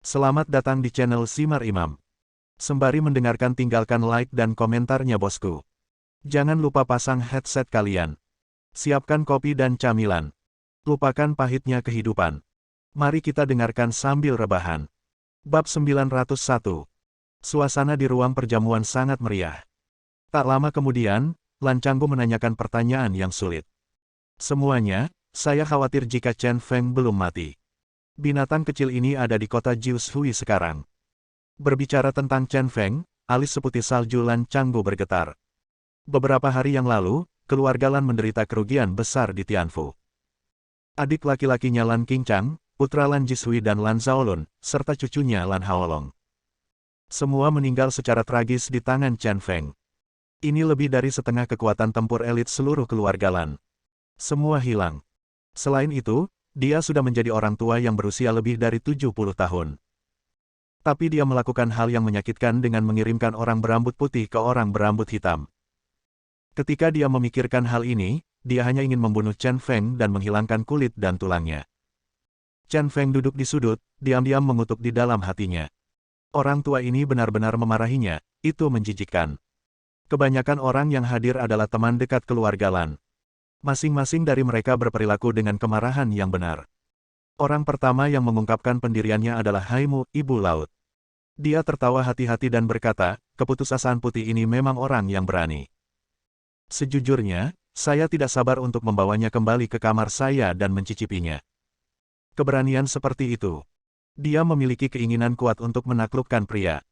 Selamat datang di channel Simar Imam. Sembari mendengarkan tinggalkan like dan komentarnya bosku. Jangan lupa pasang headset kalian. Siapkan kopi dan camilan. Lupakan pahitnya kehidupan. Mari kita dengarkan sambil rebahan. Bab 901. Suasana di ruang perjamuan sangat meriah. Tak lama kemudian, Lan Changgu menanyakan pertanyaan yang sulit. Semuanya, saya khawatir jika Chen Feng belum mati. Binatang kecil ini ada di kota Jiushui sekarang. Berbicara tentang Chen Feng, alis seputih salju Lan Changgu bergetar. Beberapa hari yang lalu, keluarga Lan menderita kerugian besar di Tianfu. Adik laki-lakinya Lan Qingchang, putra Lan Jishui dan Lan Zhaolun, serta cucunya Lan Haolong. Semua meninggal secara tragis di tangan Chen Feng. Ini lebih dari setengah kekuatan tempur elit seluruh keluarga Lan. Semua hilang. Selain itu, dia sudah menjadi orang tua yang berusia lebih dari 70 tahun. Tapi dia melakukan hal yang menyakitkan dengan mengirimkan orang berambut putih ke orang berambut hitam. Ketika dia memikirkan hal ini, dia hanya ingin membunuh Chen Feng dan menghilangkan kulit dan tulangnya. Chen Feng duduk di sudut, diam-diam mengutuk di dalam hatinya. Orang tua ini benar-benar memarahinya, itu menjijikkan. Kebanyakan orang yang hadir adalah teman dekat keluarga Lan. Masing-masing dari mereka berperilaku dengan kemarahan yang benar. Orang pertama yang mengungkapkan pendiriannya adalah Haimu, Ibu Laut. Dia tertawa hati-hati dan berkata, keputusasaan putih ini memang orang yang berani. Sejujurnya, saya tidak sabar untuk membawanya kembali ke kamar saya dan mencicipinya. Keberanian seperti itu. Dia memiliki keinginan kuat untuk menaklukkan pria.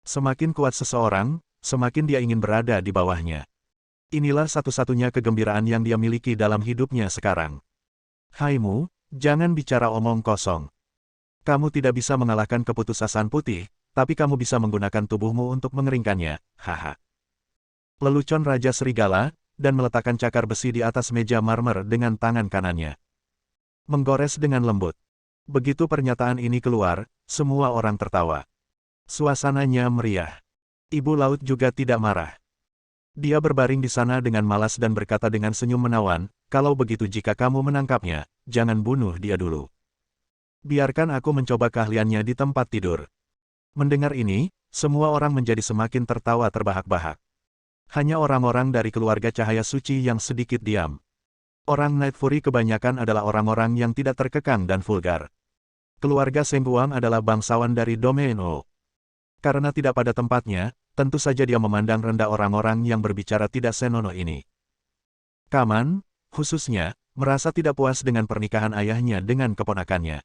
Semakin kuat seseorang, semakin dia ingin berada di bawahnya. Inilah satu-satunya kegembiraan yang dia miliki dalam hidupnya sekarang. Haimu, jangan bicara omong kosong. Kamu tidak bisa mengalahkan keputusasaan putih, tapi kamu bisa menggunakan tubuhmu untuk mengeringkannya, haha. Lelucon Raja Serigala, dan meletakkan cakar besi di atas meja marmer dengan tangan kanannya. Menggores dengan lembut. Begitu pernyataan ini keluar, semua orang tertawa. Suasananya meriah. Ibu Laut juga tidak marah. Dia berbaring di sana dengan malas dan berkata dengan senyum menawan, kalau begitu jika kamu menangkapnya, jangan bunuh dia dulu. Biarkan aku mencoba keahliannya di tempat tidur. Mendengar ini, semua orang menjadi semakin tertawa terbahak-bahak. Hanya orang-orang dari keluarga cahaya suci yang sedikit diam. Orang Night Fury kebanyakan adalah orang-orang yang tidak terkekang dan vulgar. Keluarga Seng Guang adalah bangsawan dari domain O. Karena tidak pada tempatnya, tentu saja dia memandang rendah orang-orang yang berbicara tidak senonoh ini. Kaman, khususnya, merasa tidak puas dengan pernikahan ayahnya dengan keponakannya.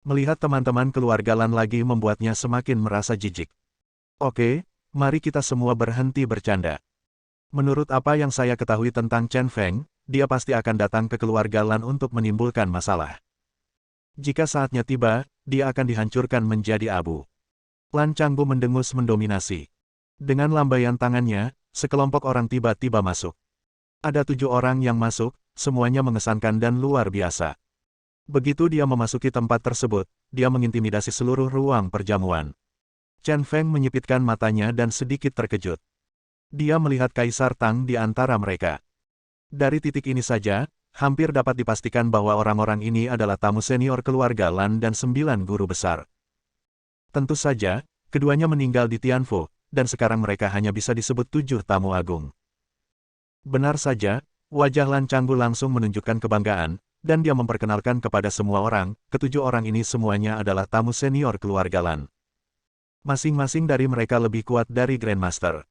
Melihat teman-teman keluarga Lan lagi membuatnya semakin merasa jijik. Oke, mari kita semua berhenti bercanda. Menurut apa yang saya ketahui tentang Chen Feng, dia pasti akan datang ke keluarga Lan untuk menimbulkan masalah. Jika saatnya tiba, dia akan dihancurkan menjadi abu. Lan Changgu mendengus mendominasi. Dengan lambaian tangannya, sekelompok orang tiba-tiba masuk. Ada 7 orang yang masuk, semuanya mengesankan dan luar biasa. Begitu dia memasuki tempat tersebut, dia mengintimidasi seluruh ruang perjamuan. Chen Feng menyipitkan matanya dan sedikit terkejut. Dia melihat Kaisar Tang di antara mereka. Dari titik ini saja, hampir dapat dipastikan bahwa orang-orang ini adalah tamu senior keluarga Lan dan 9 guru besar. Tentu saja, keduanya meninggal di Tianfu, dan sekarang mereka hanya bisa disebut 7 tamu agung. Benar saja, wajah Lan Changgu langsung menunjukkan kebanggaan, dan dia memperkenalkan kepada semua orang, ketujuh orang ini semuanya adalah tamu senior keluarga Lan. Masing-masing dari mereka lebih kuat dari Grandmaster.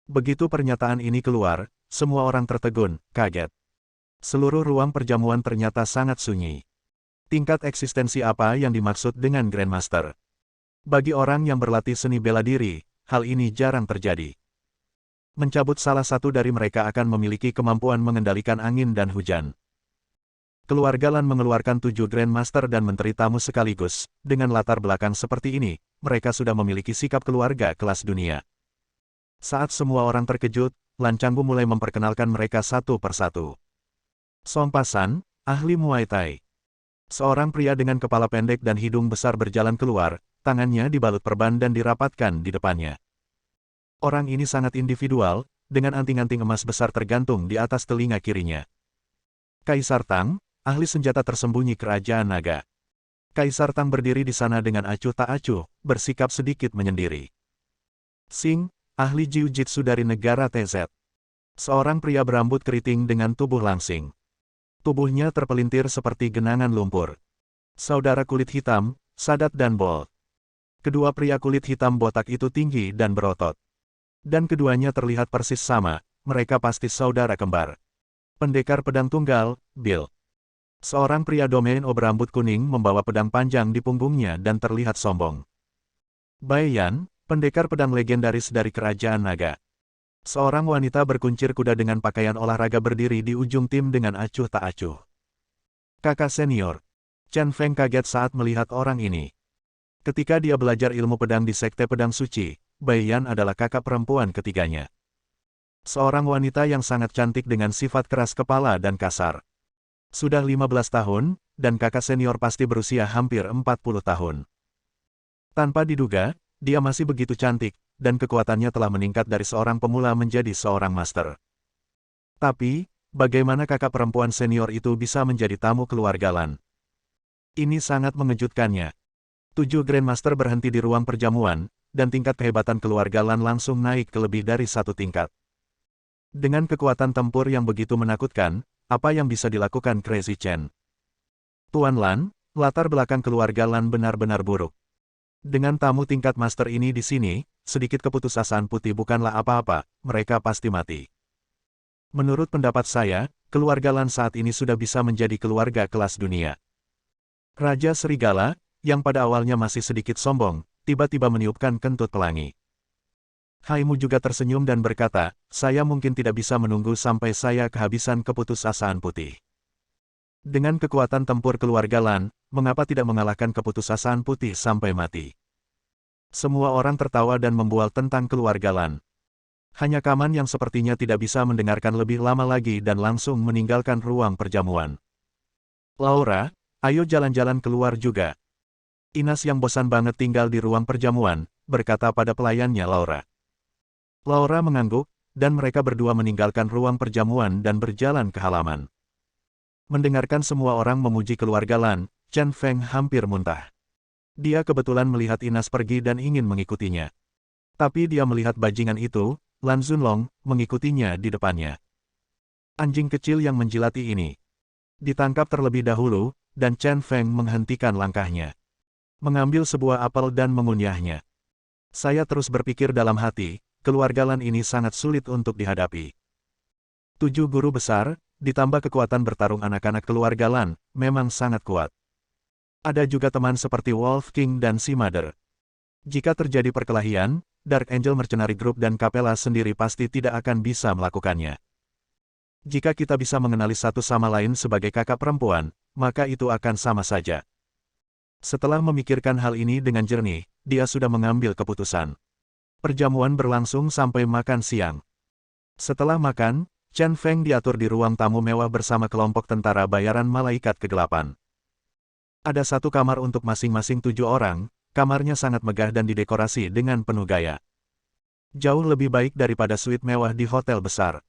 Begitu pernyataan ini keluar, semua orang tertegun, kaget. Seluruh ruang perjamuan ternyata sangat sunyi. Tingkat eksistensi apa yang dimaksud dengan Grandmaster? Bagi orang yang berlatih seni bela diri, hal ini jarang terjadi. Mencabut salah satu dari mereka akan memiliki kemampuan mengendalikan angin dan hujan. Keluarga Lan mengeluarkan 7 Grandmaster dan menteri tamu sekaligus, dengan latar belakang seperti ini, mereka sudah memiliki sikap keluarga kelas dunia. Saat semua orang terkejut, Lan Changgu mulai memperkenalkan mereka satu persatu. Song Pasan, ahli Muay Thai. Seorang pria dengan kepala pendek dan hidung besar berjalan keluar, tangannya dibalut perban dan dirapatkan di depannya. Orang ini sangat individual, dengan anting-anting emas besar tergantung di atas telinga kirinya. Kaisar Tang, ahli senjata tersembunyi kerajaan naga. Kaisar Tang berdiri di sana dengan acuh tak acuh, bersikap sedikit menyendiri. Xing, ahli jiu-jitsu dari negara TZ. Seorang pria berambut keriting dengan tubuh langsing. Tubuhnya terpelintir seperti genangan lumpur. Saudara kulit hitam, Sadat dan Bolt. Kedua pria kulit hitam botak itu tinggi dan berotot. Dan keduanya terlihat persis sama, mereka pasti saudara kembar. Pendekar pedang tunggal, Bill. Seorang pria domeno berambut kuning membawa pedang panjang di punggungnya dan terlihat sombong. Bai Yan, pendekar pedang legendaris dari Kerajaan Naga. Seorang wanita berkuncir kuda dengan pakaian olahraga berdiri di ujung tim dengan acuh tak acuh. Kakak senior. Chen Feng kaget saat melihat orang ini. Ketika dia belajar ilmu pedang di Sekte Pedang Suci, Bai Yan adalah kakak perempuan ketiganya. Seorang wanita yang sangat cantik dengan sifat keras kepala dan kasar. Sudah 15 tahun, dan kakak senior pasti berusia hampir 40 tahun. Tanpa diduga, dia masih begitu cantik, dan kekuatannya telah meningkat dari seorang pemula menjadi seorang master. Tapi, bagaimana kakak perempuan senior itu bisa menjadi tamu keluarga Lan? Ini sangat mengejutkannya. 7 Grandmaster berhenti di ruang perjamuan, dan tingkat kehebatan keluarga Lan langsung naik ke lebih dari 1 tingkat. Dengan kekuatan tempur yang begitu menakutkan, apa yang bisa dilakukan Crazy Chen? Tuan Lan, latar belakang keluarga Lan benar-benar buruk. Dengan tamu tingkat master ini di sini, sedikit keputusasaan putih bukanlah apa-apa, mereka pasti mati. Menurut pendapat saya, keluarga Lan saat ini sudah bisa menjadi keluarga kelas dunia. Raja Serigala, yang pada awalnya masih sedikit sombong, tiba-tiba meniupkan kentut pelangi. Haimu juga tersenyum dan berkata, saya mungkin tidak bisa menunggu sampai saya kehabisan keputusasaan putih. Dengan kekuatan tempur keluarga Lan, mengapa tidak mengalahkan keputusasaan putih sampai mati? Semua orang tertawa dan membual tentang keluarga Lan. Hanya Kaman yang sepertinya tidak bisa mendengarkan lebih lama lagi dan langsung meninggalkan ruang perjamuan. Laura, ayo jalan-jalan keluar juga. Inas yang bosan banget tinggal di ruang perjamuan, berkata pada pelayannya Laura. Laura mengangguk, dan mereka berdua meninggalkan ruang perjamuan dan berjalan ke halaman. Mendengarkan semua orang memuji keluarga Lan, Chen Feng hampir muntah. Dia kebetulan melihat Inas pergi dan ingin mengikutinya. Tapi dia melihat bajingan itu, Lan Zunlong, mengikutinya di depannya. Anjing kecil yang menjilati ini ditangkap terlebih dahulu, dan Chen Feng menghentikan langkahnya. Mengambil sebuah apel dan mengunyahnya. Saya terus berpikir dalam hati, keluarga Lan ini sangat sulit untuk dihadapi. 7 guru besar, ditambah kekuatan bertarung anak-anak keluarga Lan, memang sangat kuat. Ada juga teman seperti Wolf King dan Si Mother. Jika terjadi perkelahian, Dark Angel Mercenary Group dan Capella sendiri pasti tidak akan bisa melakukannya. Jika kita bisa mengenali satu sama lain sebagai kakak perempuan, maka itu akan sama saja. Setelah memikirkan hal ini dengan jernih, dia sudah mengambil keputusan. Perjamuan berlangsung sampai makan siang. Setelah makan, Chen Feng diatur di ruang tamu mewah bersama kelompok tentara bayaran malaikat ke-8. Ada satu kamar untuk masing-masing 7 orang, kamarnya sangat megah dan didekorasi dengan penuh gaya. Jauh lebih baik daripada suite mewah di hotel besar.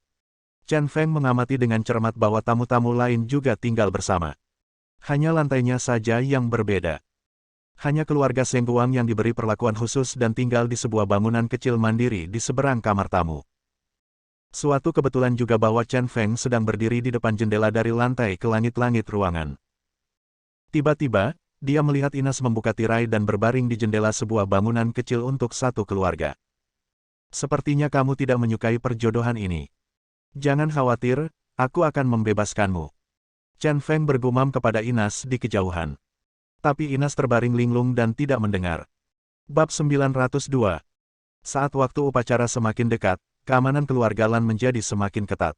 Chen Feng mengamati dengan cermat bahwa tamu-tamu lain juga tinggal bersama. Hanya lantainya saja yang berbeda. Hanya keluarga Seng Guang yang diberi perlakuan khusus dan tinggal di sebuah bangunan kecil mandiri di seberang kamar tamu. Suatu kebetulan juga bahwa Chen Feng sedang berdiri di depan jendela dari lantai ke langit-langit ruangan. Tiba-tiba, dia melihat Inas membuka tirai dan berbaring di jendela sebuah bangunan kecil untuk satu keluarga. Sepertinya kamu tidak menyukai perjodohan ini. Jangan khawatir, aku akan membebaskanmu. Chen Feng bergumam kepada Inas di kejauhan. Tapi Inas terbaring linglung dan tidak mendengar. Bab 902. Saat waktu upacara semakin dekat, keamanan keluarga Lan menjadi semakin ketat.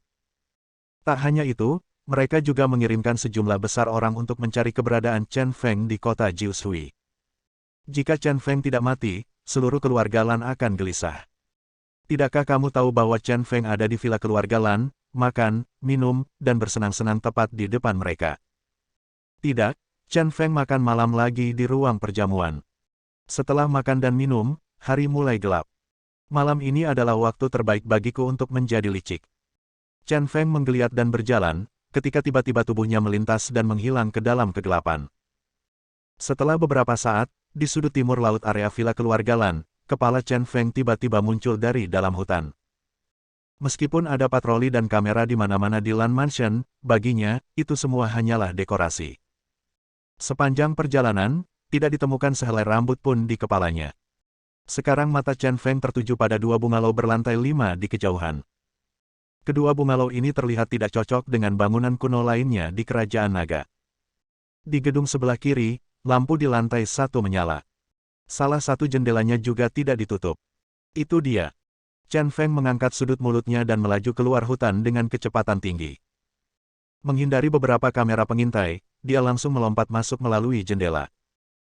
Tak hanya itu, mereka juga mengirimkan sejumlah besar orang untuk mencari keberadaan Chen Feng di kota Jiushui. Jika Chen Feng tidak mati, seluruh keluarga Lan akan gelisah. Tidakkah kamu tahu bahwa Chen Feng ada di villa keluarga Lan, makan, minum, dan bersenang-senang tepat di depan mereka? Tidak. Chen Feng makan malam lagi di ruang perjamuan. Setelah makan dan minum, hari mulai gelap. Malam ini adalah waktu terbaik bagiku untuk menjadi licik. Chen Feng menggeliat dan berjalan, ketika tiba-tiba tubuhnya melintas dan menghilang ke dalam kegelapan. Setelah beberapa saat, di sudut timur laut area villa keluarga Lan, kepala Chen Feng tiba-tiba muncul dari dalam hutan. Meskipun ada patroli dan kamera di mana-mana di Lan Mansion, baginya, itu semua hanyalah dekorasi. Sepanjang perjalanan, tidak ditemukan sehelai rambut pun di kepalanya. Sekarang mata Chen Feng tertuju pada dua bungalau berlantai 5 di kejauhan. Kedua bungalau ini terlihat tidak cocok dengan bangunan kuno lainnya di Kerajaan Naga. Di gedung sebelah kiri, lampu di lantai 1 menyala. Salah satu jendelanya juga tidak ditutup. Itu dia. Chen Feng mengangkat sudut mulutnya dan melaju keluar hutan dengan kecepatan tinggi. Menghindari beberapa kamera pengintai, dia langsung melompat masuk melalui jendela.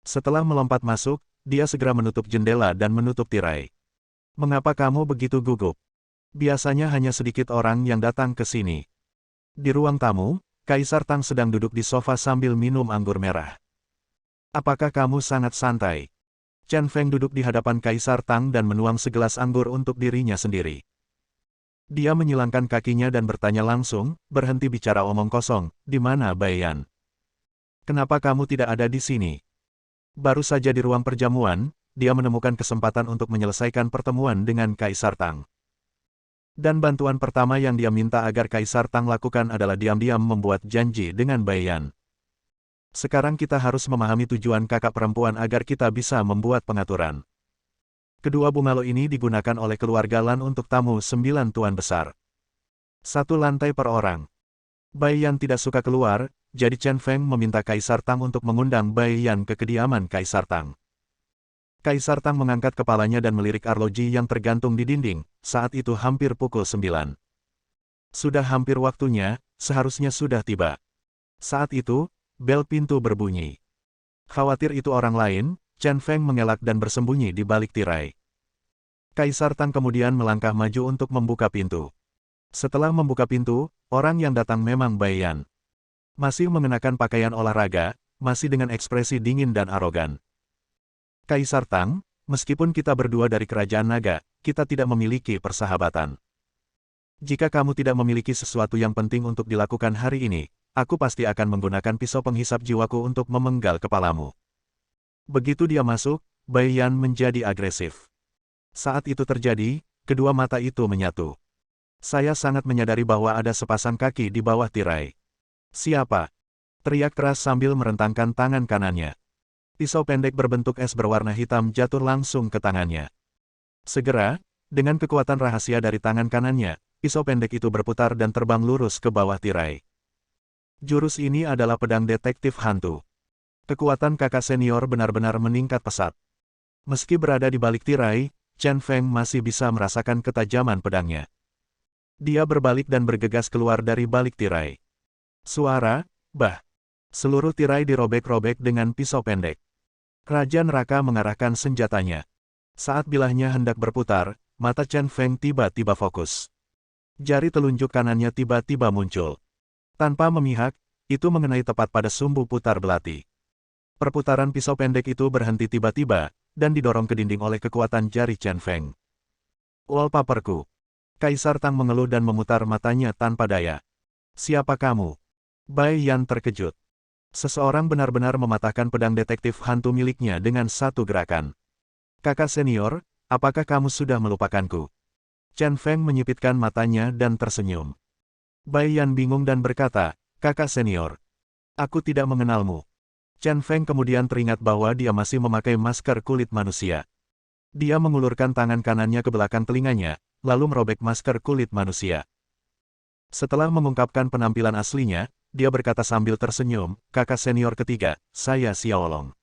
Setelah melompat masuk, dia segera menutup jendela dan menutup tirai. Mengapa kamu begitu gugup? Biasanya hanya sedikit orang yang datang ke sini. Di ruang tamu, Kaisar Tang sedang duduk di sofa sambil minum anggur merah. Apakah kamu sangat santai? Chen Feng duduk di hadapan Kaisar Tang dan menuang segelas anggur untuk dirinya sendiri. Dia menyilangkan kakinya dan bertanya langsung, berhenti bicara omong kosong, di mana Bai Yan? Kenapa kamu tidak ada di sini? Baru saja di ruang perjamuan, dia menemukan kesempatan untuk menyelesaikan pertemuan dengan Kaisar Tang. Dan bantuan pertama yang dia minta agar Kaisar Tang lakukan adalah diam-diam membuat janji dengan Bai Yan. Sekarang kita harus memahami tujuan kakak perempuan agar kita bisa membuat pengaturan. Kedua bungalau ini digunakan oleh keluarga Lan untuk tamu 9 tuan besar. 1 lantai per orang. Bai Yan tidak suka keluar, jadi Chen Feng meminta Kaisar Tang untuk mengundang Bai Yan ke kediaman Kaisar Tang. Kaisar Tang mengangkat kepalanya dan melirik arloji yang tergantung di dinding, saat itu hampir pukul 9. Sudah hampir waktunya, seharusnya sudah tiba. Saat itu, bel pintu berbunyi. Khawatir itu orang lain, Chen Feng mengelak dan bersembunyi di balik tirai. Kaisar Tang kemudian melangkah maju untuk membuka pintu. Setelah membuka pintu, orang yang datang memang Bai Yan. Masih mengenakan pakaian olahraga, masih dengan ekspresi dingin dan arogan. Kaisar Tang, meskipun kita berdua dari Kerajaan Naga, kita tidak memiliki persahabatan. Jika kamu tidak memiliki sesuatu yang penting untuk dilakukan hari ini, aku pasti akan menggunakan pisau penghisap jiwaku untuk memenggal kepalamu. Begitu dia masuk, Bai Yan menjadi agresif. Saat itu terjadi, kedua mata itu menyatu. Saya sangat menyadari bahwa ada sepasang kaki di bawah tirai. Siapa? Teriak keras sambil merentangkan tangan kanannya. Pisau pendek berbentuk es berwarna hitam jatuh langsung ke tangannya. Segera, dengan kekuatan rahasia dari tangan kanannya, pisau pendek itu berputar dan terbang lurus ke bawah tirai. Jurus ini adalah pedang detektif hantu. Kekuatan kakak senior benar-benar meningkat pesat. Meski berada di balik tirai, Chen Feng masih bisa merasakan ketajaman pedangnya. Dia berbalik dan bergegas keluar dari balik tirai. Suara, bah! Seluruh tirai dirobek-robek dengan pisau pendek. Raja Neraka mengarahkan senjatanya. Saat bilahnya hendak berputar, mata Chen Feng tiba-tiba fokus. Jari telunjuk kanannya tiba-tiba muncul. Tanpa memihak, itu mengenai tepat pada sumbu putar belati. Perputaran pisau pendek itu berhenti tiba-tiba, dan didorong ke dinding oleh kekuatan jari Chen Feng. Wallpaperku. Kaisar Tang mengeluh dan memutar matanya tanpa daya. Siapa kamu? Bai Yan terkejut. Seseorang benar-benar mematahkan pedang detektif hantu miliknya dengan satu gerakan. Kakak senior, apakah kamu sudah melupakanku? Chen Feng menyipitkan matanya dan tersenyum. Bai Yan bingung dan berkata, kakak senior. Aku tidak mengenalmu. Chen Feng kemudian teringat bahwa dia masih memakai masker kulit manusia. Dia mengulurkan tangan kanannya ke belakang telinganya, lalu merobek masker kulit manusia. Setelah mengungkapkan penampilan aslinya, dia berkata sambil tersenyum, kakak senior ketiga, saya Xiaolong.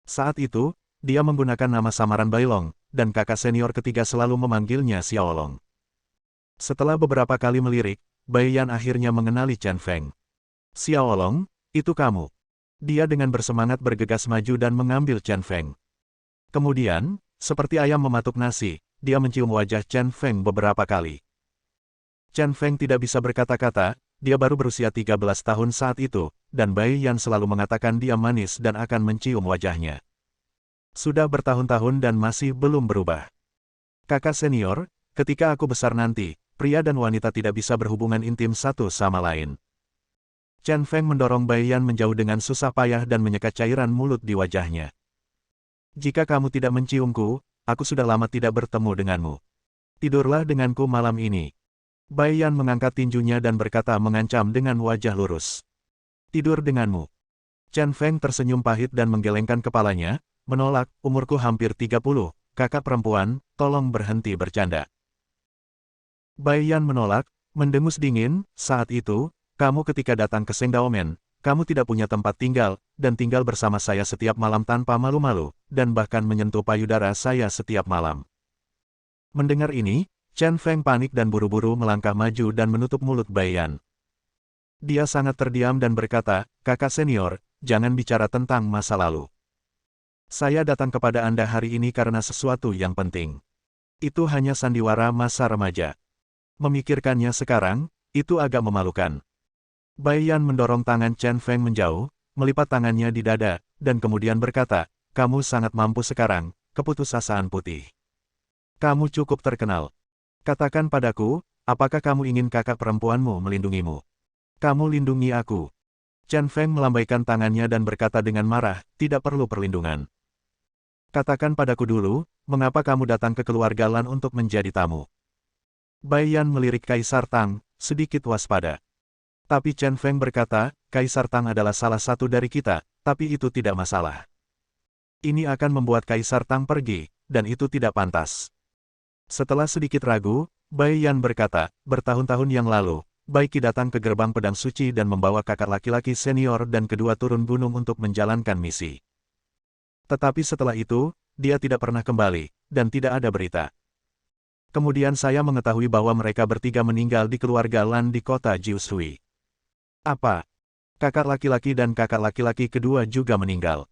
Saat itu, dia menggunakan nama samaran Bailong, dan kakak senior ketiga selalu memanggilnya Xiaolong. Setelah beberapa kali melirik, Bai Yan akhirnya mengenali Chen Feng. Xiaolong, itu kamu. Dia dengan bersemangat bergegas maju dan mengambil Chen Feng. Kemudian, seperti ayam mematuk nasi, dia mencium wajah Chen Feng beberapa kali. Chen Feng tidak bisa berkata-kata, dia baru berusia 13 tahun saat itu, dan Bai Yan selalu mengatakan dia manis dan akan mencium wajahnya. Sudah bertahun-tahun dan masih belum berubah. Kakak senior, ketika aku besar nanti, pria dan wanita tidak bisa berhubungan intim satu sama lain. Chen Feng mendorong Bai Yan menjauh dengan susah payah dan menyekat cairan mulut di wajahnya. Jika kamu tidak menciumku, aku sudah lama tidak bertemu denganmu. Tidurlah denganku malam ini. Bai Yan mengangkat tinjunya dan berkata mengancam dengan wajah lurus. Tidur denganmu. Chen Feng tersenyum pahit dan menggelengkan kepalanya, menolak, umurku hampir 30, kakak perempuan, tolong berhenti bercanda. Bai Yan menolak, mendengus dingin, saat itu, kamu ketika datang ke Sengdaomen, kamu tidak punya tempat tinggal, dan tinggal bersama saya setiap malam tanpa malu-malu, dan bahkan menyentuh payudara saya setiap malam. Mendengar ini, Chen Feng panik dan buru-buru melangkah maju dan menutup mulut Bai Yan. Dia sangat terdiam dan berkata, kakak senior, jangan bicara tentang masa lalu. Saya datang kepada Anda hari ini karena sesuatu yang penting. Itu hanya sandiwara masa remaja. Memikirkannya sekarang, itu agak memalukan. Bai Yan mendorong tangan Chen Feng menjauh, melipat tangannya di dada, dan kemudian berkata, kamu sangat mampu sekarang, keputusasaan putih. Kamu cukup terkenal. Katakan padaku, apakah kamu ingin kakak perempuanmu melindungimu? Kamu lindungi aku. Chen Feng melambaikan tangannya dan berkata dengan marah, tidak perlu perlindungan. Katakan padaku dulu, mengapa kamu datang ke keluarga Lan untuk menjadi tamu? Bai Yan melirik Kaisar Tang, sedikit waspada. Tapi Chen Feng berkata, Kaisar Tang adalah salah satu dari kita, tapi itu tidak masalah. Ini akan membuat Kaisar Tang pergi, dan itu tidak pantas. Setelah sedikit ragu, Bai Yan berkata, bertahun-tahun yang lalu, Bai Qi datang ke gerbang pedang suci dan membawa kakak laki-laki senior dan kedua turun gunung untuk menjalankan misi. Tetapi setelah itu, dia tidak pernah kembali, dan tidak ada berita. Kemudian saya mengetahui bahwa mereka bertiga meninggal di keluarga Lan di kota Jiushui. Apa? Kakak laki-laki dan kakak laki-laki kedua juga meninggal.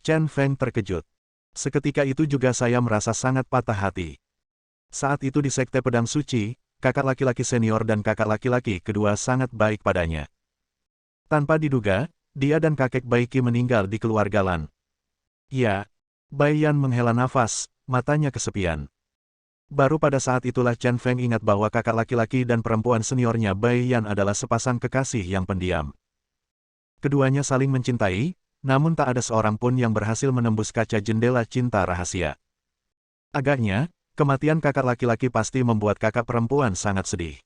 Chen Feng terkejut. Seketika itu juga saya merasa sangat patah hati. Saat itu di Sekte Pedang Suci, kakak laki-laki senior dan kakak laki-laki kedua sangat baik padanya. Tanpa diduga, dia dan kakek Bai Qi meninggal di keluarga Lan. Ya. Bai Yan menghela nafas, matanya kesepian. Baru pada saat itulah Chen Feng ingat bahwa kakak laki-laki dan perempuan seniornya Bai Yan adalah sepasang kekasih yang pendiam. Keduanya saling mencintai, namun tak ada seorang pun yang berhasil menembus kaca jendela cinta rahasia. Agaknya, kematian kakak laki-laki pasti membuat kakak perempuan sangat sedih.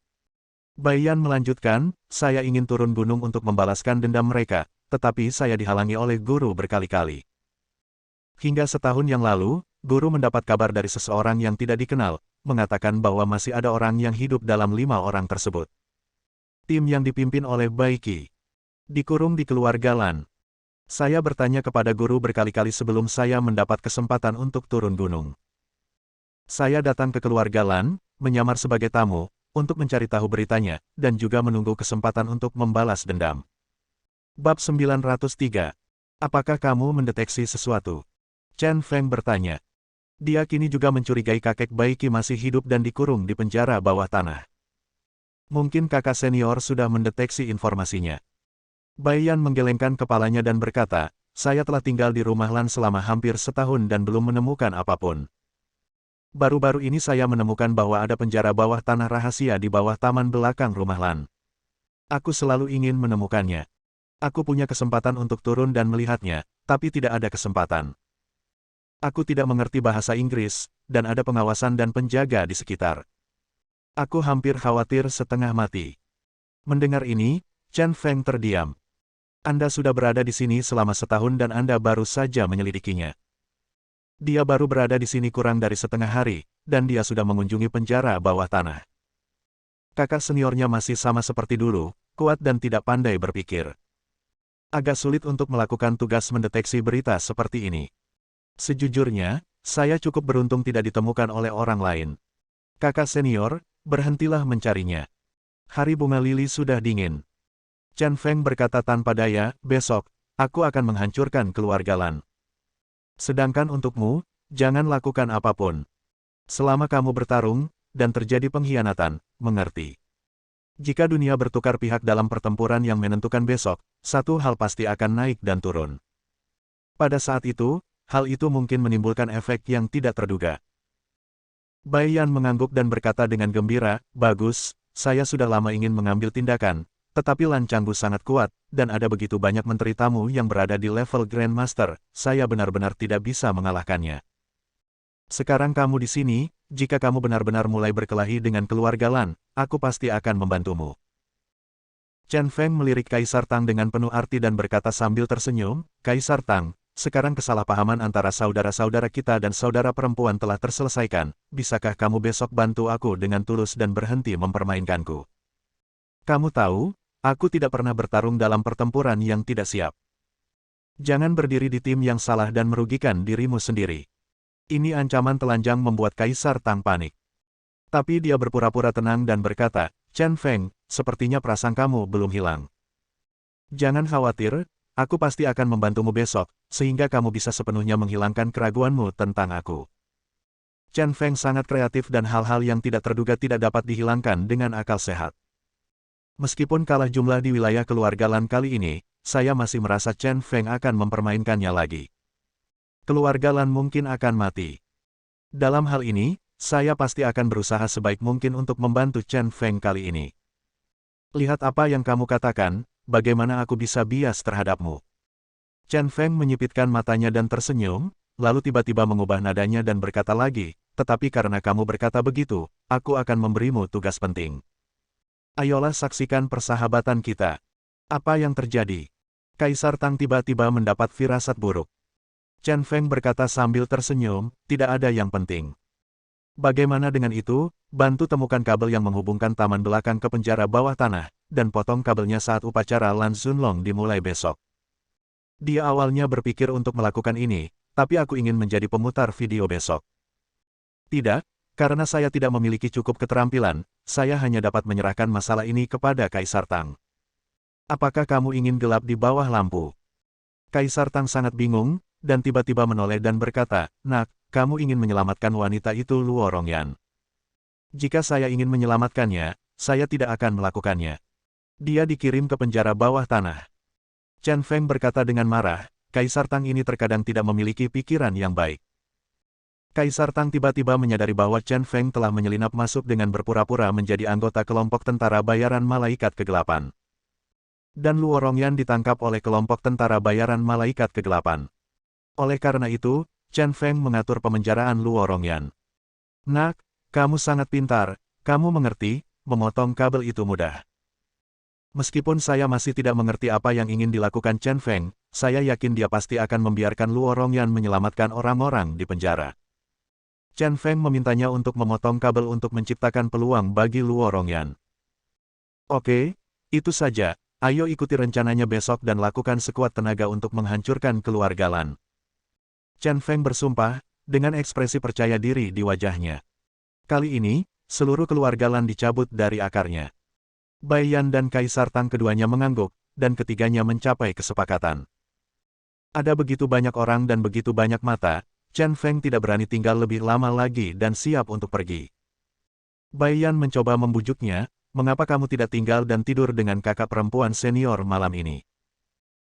Bai Yan melanjutkan, saya ingin turun gunung untuk membalaskan dendam mereka, tetapi saya dihalangi oleh guru berkali-kali. Hingga setahun yang lalu, guru mendapat kabar dari seseorang yang tidak dikenal, mengatakan bahwa masih ada orang yang hidup dalam 5 orang tersebut. Tim yang dipimpin oleh Bai Qi dikurung di keluarga Lan. Saya bertanya kepada guru berkali-kali sebelum saya mendapat kesempatan untuk turun gunung. Saya datang ke keluarga Lan, menyamar sebagai tamu, untuk mencari tahu beritanya, dan juga menunggu kesempatan untuk membalas dendam. Bab 903. Apakah kamu mendeteksi sesuatu? Chen Feng bertanya. Dia kini juga mencurigai kakek Bai Qi masih hidup dan dikurung di penjara bawah tanah. Mungkin kakak senior sudah mendeteksi informasinya. Bai Yan menggelengkan kepalanya dan berkata, saya telah tinggal di rumah Lan selama hampir setahun dan belum menemukan apapun. Baru-baru ini saya menemukan bahwa ada penjara bawah tanah rahasia di bawah taman belakang rumah Lan. Aku selalu ingin menemukannya. Aku punya kesempatan untuk turun dan melihatnya, tapi tidak ada kesempatan. Aku tidak mengerti bahasa Inggris, dan ada pengawasan dan penjaga di sekitar. Aku hampir khawatir setengah mati. Mendengar ini, Chen Feng terdiam. Anda sudah berada di sini selama setahun dan Anda baru saja menyelidikinya. Dia baru berada di sini kurang dari setengah hari, dan dia sudah mengunjungi penjara bawah tanah. Kakak seniornya masih sama seperti dulu, kuat dan tidak pandai berpikir. Agak sulit untuk melakukan tugas mendeteksi berita seperti ini. Sejujurnya, saya cukup beruntung tidak ditemukan oleh orang lain. Kakak senior, berhentilah mencarinya. Hari bunga lili sudah dingin. Chen Feng berkata tanpa daya, besok, aku akan menghancurkan keluarga Lan. Sedangkan untukmu, jangan lakukan apapun. Selama kamu bertarung, dan terjadi pengkhianatan, mengerti. Jika dunia bertukar pihak dalam pertempuran yang menentukan besok, satu hal pasti akan naik dan turun. Pada saat itu, hal itu mungkin menimbulkan efek yang tidak terduga. Bai Yan mengangguk dan berkata dengan gembira, bagus, saya sudah lama ingin mengambil tindakan, Tetapi Lan Changgu sangat kuat, dan ada begitu banyak menteri tamu yang berada di level Grandmaster, saya benar-benar tidak bisa mengalahkannya. Sekarang kamu di sini, jika kamu benar-benar mulai berkelahi dengan keluarga Lan, aku pasti akan membantumu. Chen Feng melirik Kaisar Tang dengan penuh arti dan berkata sambil tersenyum, Kaisar Tang, sekarang kesalahpahaman antara saudara-saudara kita dan saudara perempuan telah terselesaikan, bisakah kamu besok bantu aku dengan tulus dan berhenti mempermainkanku? Kamu tahu, aku tidak pernah bertarung dalam pertempuran yang tidak siap. Jangan berdiri di tim yang salah dan merugikan dirimu sendiri. Ini ancaman telanjang membuat Kaisar Tang panik. Tapi dia berpura-pura tenang dan berkata, Chen Feng, sepertinya prasangkamu belum hilang. Jangan khawatir, aku pasti akan membantumu besok, sehingga kamu bisa sepenuhnya menghilangkan keraguanmu tentang aku. Chen Feng sangat kreatif dan hal-hal yang tidak terduga tidak dapat dihilangkan dengan akal sehat. Meskipun kalah jumlah di wilayah keluarga Lan kali ini, saya masih merasa Chen Feng akan mempermainkannya lagi. Keluarga Lan mungkin akan mati. Dalam hal ini, saya pasti akan berusaha sebaik mungkin untuk membantu Chen Feng kali ini. Lihat apa yang kamu katakan, bagaimana aku bisa bias terhadapmu. Chen Feng menyipitkan matanya dan tersenyum, lalu tiba-tiba mengubah nadanya dan berkata lagi, tetapi karena kamu berkata begitu, aku akan memberimu tugas penting. Ayolah saksikan persahabatan kita. Apa yang terjadi? Kaisar Tang tiba-tiba mendapat firasat buruk. Chen Feng berkata sambil tersenyum, tidak ada yang penting. Bagaimana dengan itu, bantu temukan kabel yang menghubungkan taman belakang ke penjara bawah tanah, dan potong kabelnya saat upacara Lan Xunlong dimulai besok. Dia awalnya berpikir untuk melakukan ini, tapi aku ingin menjadi pemutar video besok. Tidak, karena saya tidak memiliki cukup keterampilan, saya hanya dapat menyerahkan masalah ini kepada Kaisar Tang. Apakah kamu ingin gelap di bawah lampu? Kaisar Tang sangat bingung, dan tiba-tiba menoleh dan berkata, Nak, kamu ingin menyelamatkan wanita itu Luo Rongyan. Jika saya ingin menyelamatkannya, saya tidak akan melakukannya. Dia dikirim ke penjara bawah tanah. Chen Feng berkata dengan marah, Kaisar Tang ini terkadang tidak memiliki pikiran yang baik. Kaisar Tang tiba-tiba menyadari bahwa Chen Feng telah menyelinap masuk dengan berpura-pura menjadi anggota kelompok tentara bayaran malaikat kegelapan. Dan Luo Rongyan ditangkap oleh kelompok tentara bayaran malaikat kegelapan. Oleh karena itu, Chen Feng mengatur pemenjaraan Luo Rongyan. Nak, kamu sangat pintar, kamu mengerti, memotong kabel itu mudah. Meskipun saya masih tidak mengerti apa yang ingin dilakukan Chen Feng, saya yakin dia pasti akan membiarkan Luo Rongyan menyelamatkan orang-orang di penjara. Chen Feng memintanya untuk memotong kabel untuk menciptakan peluang bagi Luo Rongyan. Oke, itu saja, ayo ikuti rencananya besok dan lakukan sekuat tenaga untuk menghancurkan keluarga Lan. Chen Feng bersumpah, dengan ekspresi percaya diri di wajahnya. Kali ini, seluruh keluarga Lan dicabut dari akarnya. Bai Yan dan Kaisar Tang keduanya mengangguk, dan ketiganya mencapai kesepakatan. Ada begitu banyak orang dan begitu banyak mata, Chen Feng tidak berani tinggal lebih lama lagi dan siap untuk pergi. Bai Yan mencoba membujuknya, mengapa kamu tidak tinggal dan tidur dengan kakak perempuan senior malam ini?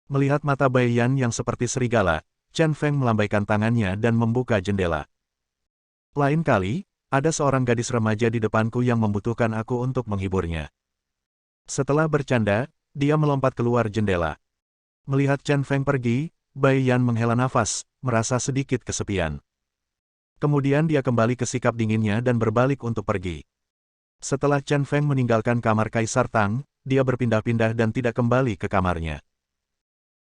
Melihat mata Bai Yan yang seperti serigala, Chen Feng melambaikan tangannya dan membuka jendela. Lain kali, ada seorang gadis remaja di depanku yang membutuhkan aku untuk menghiburnya. Setelah bercanda, dia melompat keluar jendela. Melihat Chen Feng pergi, Bai Yan menghela nafas, merasa sedikit kesepian. Kemudian dia kembali ke sikap dinginnya dan berbalik untuk pergi. Setelah Chen Feng meninggalkan kamar Kaisar Tang, dia berpindah-pindah dan tidak kembali ke kamarnya.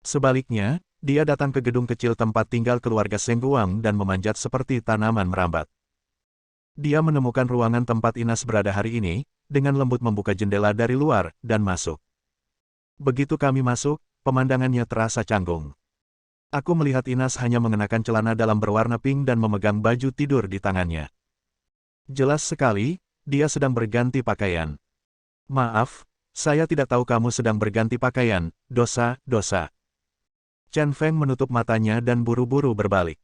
Sebaliknya, dia datang ke gedung kecil tempat tinggal keluarga Seng Guang dan memanjat seperti tanaman merambat. Dia menemukan ruangan tempat Inas berada hari ini, dengan lembut membuka jendela dari luar, dan masuk. Begitu kami masuk, pemandangannya terasa canggung. Aku melihat Inas hanya mengenakan celana dalam berwarna pink dan memegang baju tidur di tangannya. Jelas sekali, dia sedang berganti pakaian. Maaf, saya tidak tahu kamu sedang berganti pakaian, dosa. Chen Feng menutup matanya dan buru-buru berbalik.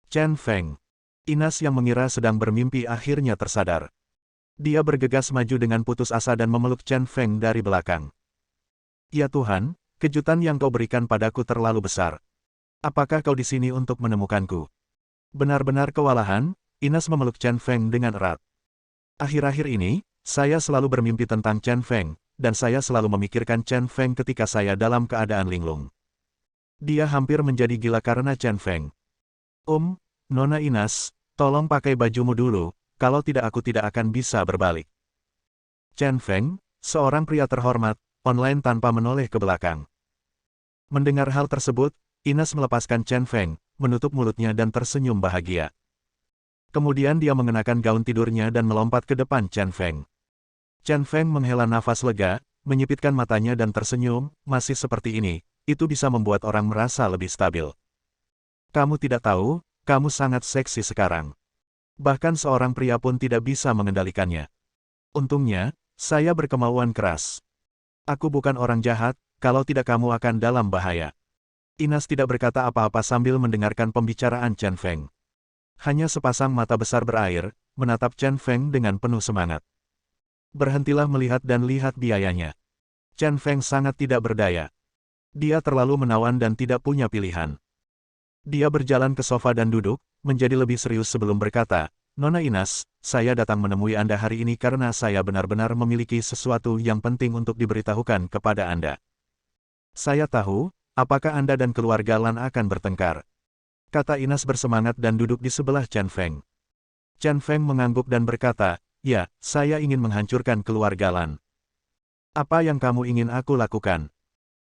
Chen Feng. Inas yang mengira sedang bermimpi akhirnya tersadar. Dia bergegas maju dengan putus asa dan memeluk Chen Feng dari belakang. Ya Tuhan, kejutan yang kau berikan padaku terlalu besar. Apakah kau di sini untuk menemukanku? Benar-benar kewalahan, Inas memeluk Chen Feng dengan erat. Akhir-akhir ini, saya selalu bermimpi tentang Chen Feng, dan saya selalu memikirkan Chen Feng ketika saya dalam keadaan linglung. Dia hampir menjadi gila karena Chen Feng. Nona Ines, tolong pakai bajumu dulu, kalau tidak aku tidak akan bisa berbalik. Chen Feng, seorang pria terhormat, online tanpa menoleh ke belakang. Mendengar hal tersebut, Ines melepaskan Chen Feng, menutup mulutnya dan tersenyum bahagia. Kemudian dia mengenakan gaun tidurnya dan melompat ke depan Chen Feng. Chen Feng menghela nafas lega, menyipitkan matanya dan tersenyum, masih seperti ini, itu bisa membuat orang merasa lebih stabil. Kamu tidak tahu, kamu sangat seksi sekarang. Bahkan seorang pria pun tidak bisa mengendalikannya. Untungnya, saya berkemauan keras. Aku bukan orang jahat, kalau tidak kamu akan dalam bahaya. Ines tidak berkata apa-apa sambil mendengarkan pembicaraan Chen Feng. Hanya sepasang mata besar berair, menatap Chen Feng dengan penuh semangat. Berhentilah melihat dan lihat biayanya. Chen Feng sangat tidak berdaya. Dia terlalu menawan dan tidak punya pilihan. Dia berjalan ke sofa dan duduk, menjadi lebih serius sebelum berkata, Nona Ines, saya datang menemui Anda hari ini karena saya benar-benar memiliki sesuatu yang penting untuk diberitahukan kepada Anda. Saya tahu, apakah Anda dan keluarga Lan akan bertengkar. Kata Ines bersemangat dan duduk di sebelah Chen Feng. Chen Feng mengangguk dan berkata, ya, saya ingin menghancurkan keluarga Lan. Apa yang kamu ingin aku lakukan?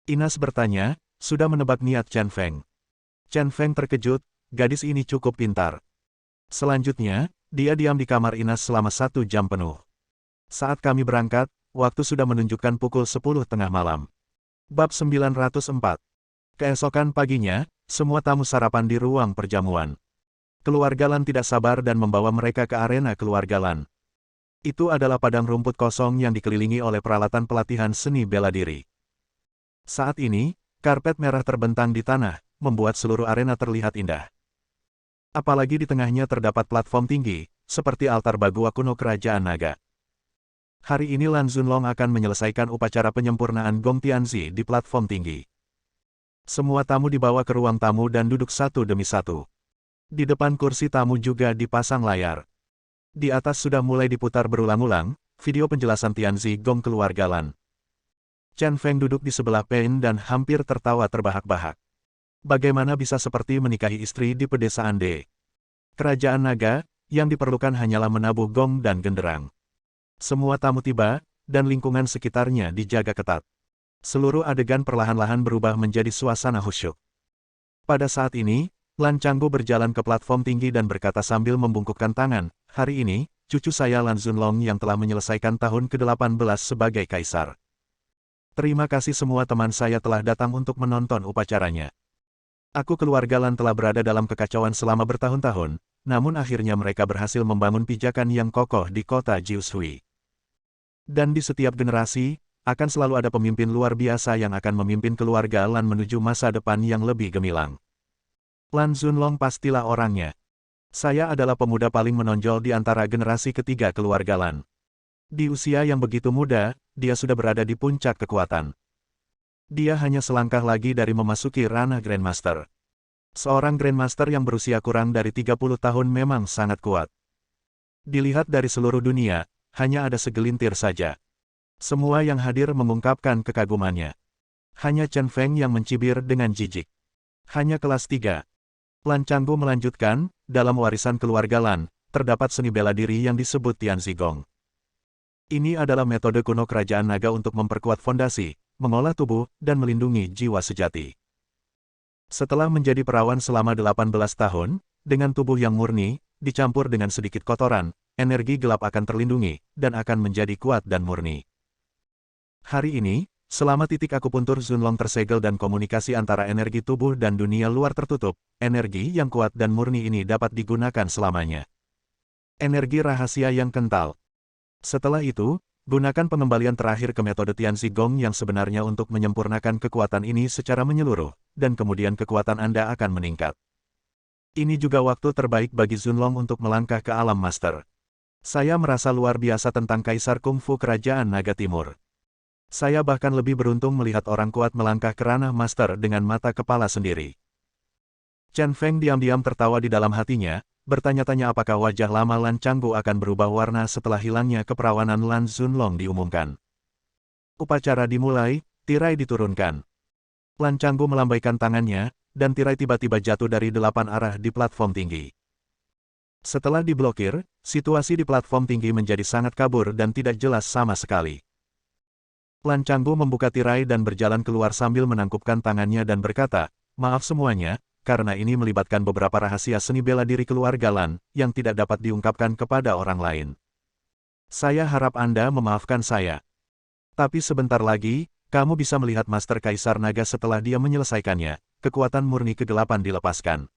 Ines bertanya, sudah menebak niat Chen Feng. Chen Feng terkejut, gadis ini cukup pintar. Selanjutnya, dia diam di kamar Ines selama 1 jam penuh. Saat kami berangkat, waktu sudah menunjukkan pukul 10 tengah malam. Bab 904. Keesokan paginya, semua tamu sarapan di ruang perjamuan. Keluarga Lan tidak sabar dan membawa mereka ke arena keluarga Lan. Itu adalah padang rumput kosong yang dikelilingi oleh peralatan pelatihan seni bela diri. Saat ini, karpet merah terbentang di tanah, membuat seluruh arena terlihat indah. Apalagi di tengahnya terdapat platform tinggi, seperti altar Bagua kuno Kerajaan Naga. Hari ini Lan Zunlong akan menyelesaikan upacara penyempurnaan Gong Tianzi di platform tinggi. Semua tamu dibawa ke ruang tamu dan duduk satu demi satu. Di depan kursi tamu juga dipasang layar. Di atas sudah mulai diputar berulang-ulang, video penjelasan Tianzi Gong keluarga Lan. Chen Feng duduk di sebelah Pen dan hampir tertawa terbahak-bahak. Bagaimana bisa seperti menikahi istri di pedesaan De? Kerajaan Naga, yang diperlukan hanyalah menabuh gong dan genderang. Semua tamu tiba, dan lingkungan sekitarnya dijaga ketat. Seluruh adegan perlahan-lahan berubah menjadi suasana khusyuk. Pada saat ini, Lan Changgu berjalan ke platform tinggi dan berkata sambil membungkukkan tangan, hari ini, cucu saya Lan Zunlong yang telah menyelesaikan tahun ke-18 sebagai kaisar. Terima kasih semua teman saya telah datang untuk menonton upacaranya. Aku keluarga Lan telah berada dalam kekacauan selama bertahun-tahun, namun akhirnya mereka berhasil membangun pijakan yang kokoh di kota Jiushui. Dan di setiap generasi, akan selalu ada pemimpin luar biasa yang akan memimpin keluarga Lan menuju masa depan yang lebih gemilang. Lan Zunlong pastilah orangnya. Saya adalah pemuda paling menonjol di antara generasi ketiga keluarga Lan. Di usia yang begitu muda, dia sudah berada di puncak kekuatan. Dia hanya selangkah lagi dari memasuki ranah Grandmaster. Seorang Grandmaster yang berusia kurang dari 30 tahun memang sangat kuat. Dilihat dari seluruh dunia, hanya ada segelintir saja. Semua yang hadir mengungkapkan kekagumannya. Hanya Chen Feng yang mencibir dengan jijik. Hanya kelas 3. Lan Changgu melanjutkan, dalam warisan keluarga Lan, terdapat seni bela diri yang disebut Tianzi Gong. Ini adalah metode kuno Kerajaan Naga untuk memperkuat fondasi, mengolah tubuh, dan melindungi jiwa sejati. Setelah menjadi perawan selama 18 tahun, dengan tubuh yang murni, dicampur dengan sedikit kotoran, energi gelap akan terlindungi, dan akan menjadi kuat dan murni. Hari ini, selama titik akupuntur Zunlong tersegel dan komunikasi antara energi tubuh dan dunia luar tertutup, energi yang kuat dan murni ini dapat digunakan selamanya. Energi rahasia yang kental. Setelah itu, gunakan pengembalian terakhir ke metode Tianzi Gong yang sebenarnya untuk menyempurnakan kekuatan ini secara menyeluruh, dan kemudian kekuatan Anda akan meningkat. Ini juga waktu terbaik bagi Zunlong untuk melangkah ke alam master. Saya merasa luar biasa tentang Kaisar Kungfu Kerajaan Naga Timur. Saya bahkan lebih beruntung melihat orang kuat melangkah ke ranah master dengan mata kepala sendiri. Chen Feng diam-diam tertawa di dalam hatinya, bertanya-tanya apakah wajah lama Lan Changgu akan berubah warna setelah hilangnya keperawanan Lan Zunlong diumumkan. Upacara dimulai, tirai diturunkan. Lan Canggu melambaikan tangannya, dan tirai tiba-tiba jatuh dari 8 arah di platform tinggi. Setelah diblokir, situasi di platform tinggi menjadi sangat kabur dan tidak jelas sama sekali. Lan Canggu membuka tirai dan berjalan keluar sambil menangkupkan tangannya dan berkata, "Maaf semuanya, karena ini melibatkan beberapa rahasia seni bela diri keluarga Lan, yang tidak dapat diungkapkan kepada orang lain. Saya harap Anda memaafkan saya. Tapi sebentar lagi, kamu bisa melihat Master Kaisar Naga setelah dia menyelesaikannya, kekuatan murni kegelapan dilepaskan."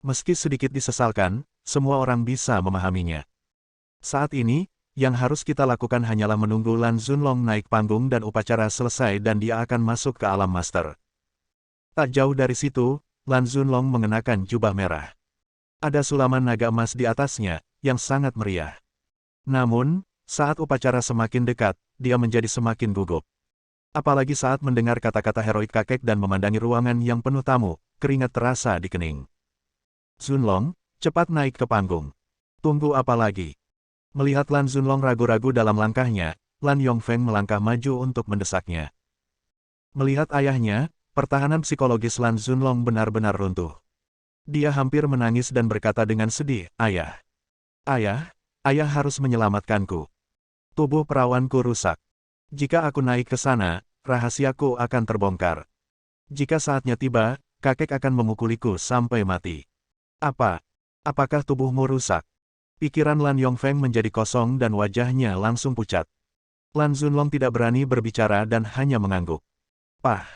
Meski sedikit disesalkan, semua orang bisa memahaminya. Saat ini, yang harus kita lakukan hanyalah menunggu Lan Zunlong naik panggung dan upacara selesai dan dia akan masuk ke alam master. Tak jauh dari situ, Lan Zunlong mengenakan jubah merah. Ada sulaman naga emas di atasnya, yang sangat meriah. Namun, saat upacara semakin dekat, dia menjadi semakin gugup. Apalagi saat mendengar kata-kata heroik kakek dan memandangi ruangan yang penuh tamu, keringat terasa di kening. "Zunlong, cepat naik ke panggung. Tunggu apa lagi?" Melihat Lan Zunlong ragu-ragu dalam langkahnya, Lan Yongfeng melangkah maju untuk mendesaknya. Melihat ayahnya, pertahanan psikologis Lan Zunlong benar-benar runtuh. Dia hampir menangis dan berkata dengan sedih, "Ayah. Ayah harus menyelamatkanku. Tubuh perawanku rusak. Jika aku naik ke sana, rahasiaku akan terbongkar. Jika saatnya tiba, kakek akan memukuliku sampai mati. Apakah tubuhmu rusak?" Pikiran Lan Yongfeng menjadi kosong dan wajahnya langsung pucat. Lan Zunlong tidak berani berbicara dan hanya mengangguk. "Pah."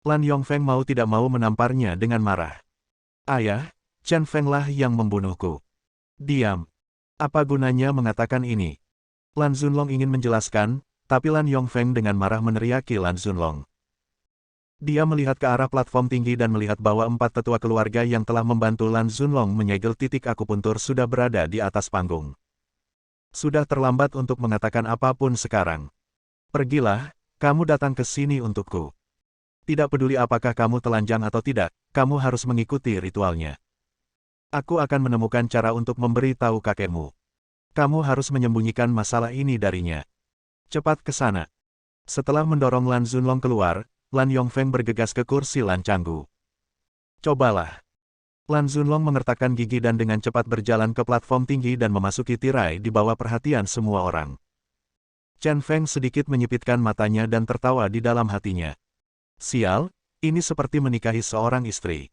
Lan Yongfeng mau tidak mau menamparnya dengan marah. "Ayah, Chen Feng lah yang membunuhku." "Diam. Apa gunanya mengatakan ini?" Lan Zunlong ingin menjelaskan, tapi Lan Yongfeng dengan marah meneriaki Lan Zunlong. Dia melihat ke arah platform tinggi dan melihat bahwa 4 tetua keluarga yang telah membantu Lan Zunlong menyegel titik akupuntur sudah berada di atas panggung. "Sudah terlambat untuk mengatakan apapun sekarang. Pergilah, kamu datang ke sini untukku. Tidak peduli apakah kamu telanjang atau tidak, kamu harus mengikuti ritualnya. Aku akan menemukan cara untuk memberi tahu kakekmu. Kamu harus menyembunyikan masalah ini darinya. Cepat ke sana." Setelah mendorong Lan Zunlong keluar, Lan Yongfeng bergegas ke kursi Lan Canggu. "Cobalah." Lan Zunlong mengertakkan gigi dan dengan cepat berjalan ke platform tinggi dan memasuki tirai di bawah perhatian semua orang. Chen Feng sedikit menyipitkan matanya dan tertawa di dalam hatinya. "Sial, ini seperti menikahi seorang istri."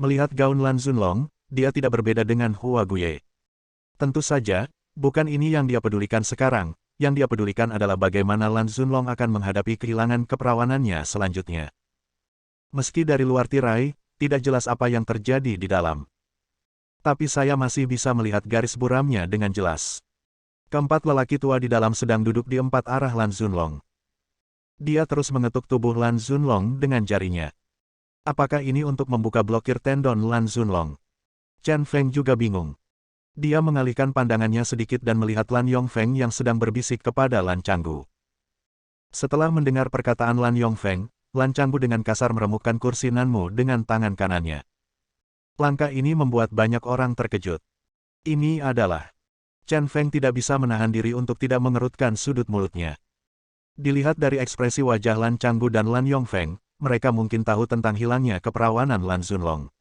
Melihat gaun Lan Zunlong, dia tidak berbeda dengan Hua Guye. Tentu saja, bukan ini yang dia pedulikan sekarang. Yang dia pedulikan adalah bagaimana Lan Zunlong akan menghadapi kehilangan keperawanannya selanjutnya. Meski dari luar tirai, tidak jelas apa yang terjadi di dalam. Tapi saya masih bisa melihat garis buramnya dengan jelas. Keempat lelaki tua di dalam sedang duduk di 4 arah Lan Zunlong. Dia terus mengetuk tubuh Lan Zunlong dengan jarinya. Apakah ini untuk membuka blokir tendon Lan Zunlong? Chen Feng juga bingung. Dia mengalihkan pandangannya sedikit dan melihat Lan Yongfeng yang sedang berbisik kepada Lan Canggu. Setelah mendengar perkataan Lan Yongfeng, Lan Canggu dengan kasar meremukkan kursi Nanmu dengan tangan kanannya. Langkah ini membuat banyak orang terkejut. Ini adalah... Chen Feng tidak bisa menahan diri untuk tidak mengerutkan sudut mulutnya. Dilihat dari ekspresi wajah Lan Canggu dan Lan Yongfeng, mereka mungkin tahu tentang hilangnya keperawanan Lan Zunlong.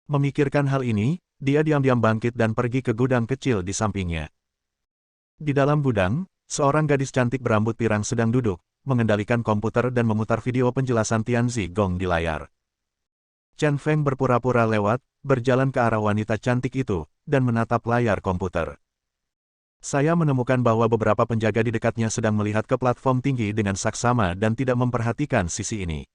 Memikirkan hal ini, dia diam-diam bangkit dan pergi ke gudang kecil di sampingnya. Di dalam gudang, seorang gadis cantik berambut pirang sedang duduk, mengendalikan komputer dan memutar video penjelasan Tianzi Gong di layar. Chen Feng berpura-pura lewat, berjalan ke arah wanita cantik itu, dan menatap layar komputer. "Saya menemukan bahwa beberapa penjaga di dekatnya sedang melihat ke platform tinggi dengan saksama dan tidak memperhatikan sisi ini."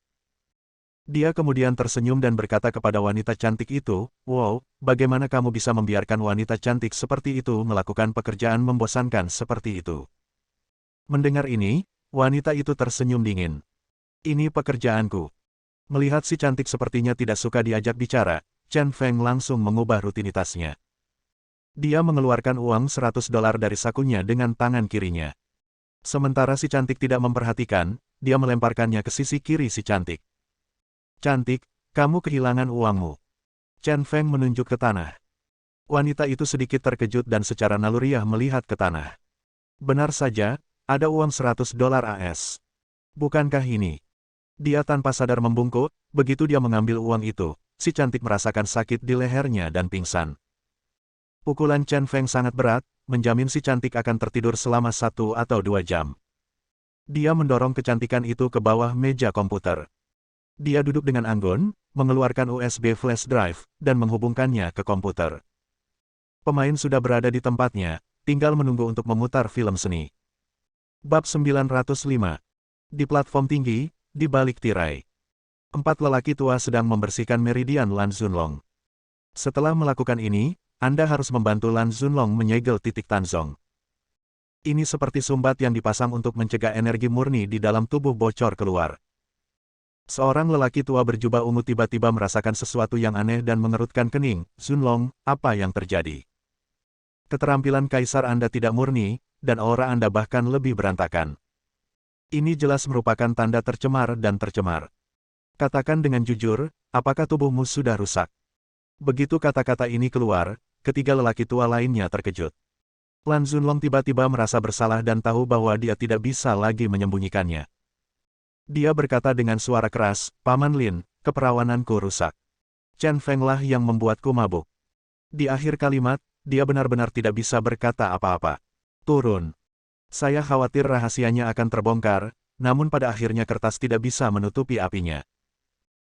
Dia kemudian tersenyum dan berkata kepada wanita cantik itu, "Wow, bagaimana kamu bisa membiarkan wanita cantik seperti itu melakukan pekerjaan membosankan seperti itu?" Mendengar ini, wanita itu tersenyum dingin. "Ini pekerjaanku." Melihat si cantik sepertinya tidak suka diajak bicara, Chen Feng langsung mengubah rutinitasnya. Dia mengeluarkan uang $100 dari sakunya dengan tangan kirinya. Sementara si cantik tidak memperhatikan, dia melemparkannya ke sisi kiri si cantik. "Cantik, kamu kehilangan uangmu." Chen Feng menunjuk ke tanah. Wanita itu sedikit terkejut dan secara naluriah melihat ke tanah. Benar saja, ada uang $100 AS. Bukankah ini? Dia tanpa sadar membungkuk, begitu dia mengambil uang itu, si cantik merasakan sakit di lehernya dan pingsan. Pukulan Chen Feng sangat berat, menjamin si cantik akan tertidur selama 1 atau 2 jam. Dia mendorong kecantikan itu ke bawah meja komputer. Dia duduk dengan anggun, mengeluarkan USB flash drive, dan menghubungkannya ke komputer. Pemain sudah berada di tempatnya, tinggal menunggu untuk memutar film seni. Bab 905. Di platform tinggi, di balik tirai. 4 lelaki tua sedang membersihkan meridian Lan Zunlong. Setelah melakukan ini, Anda harus membantu Lan Zunlong menyegel titik Tanzong. Ini seperti sumbat yang dipasang untuk mencegah energi murni di dalam tubuh bocor keluar. Seorang lelaki tua berjubah ungu tiba-tiba merasakan sesuatu yang aneh dan mengerutkan kening. Zunlong, apa yang terjadi? Keterampilan kaisar Anda tidak murni, dan aura Anda bahkan lebih berantakan. Ini jelas merupakan tanda tercemar dan tercemar. Katakan dengan jujur, apakah tubuhmu sudah rusak? Begitu kata-kata ini keluar, ketiga lelaki tua lainnya terkejut. Lan Zunlong tiba-tiba merasa bersalah dan tahu bahwa dia tidak bisa lagi menyembunyikannya. Dia berkata dengan suara keras, Paman Lin, keperawananku rusak. Chen Feng lah yang membuatku mabuk. Di akhir kalimat, dia benar-benar tidak bisa berkata apa-apa. Turun. Saya khawatir rahasianya akan terbongkar, namun pada akhirnya kertas tidak bisa menutupi apinya.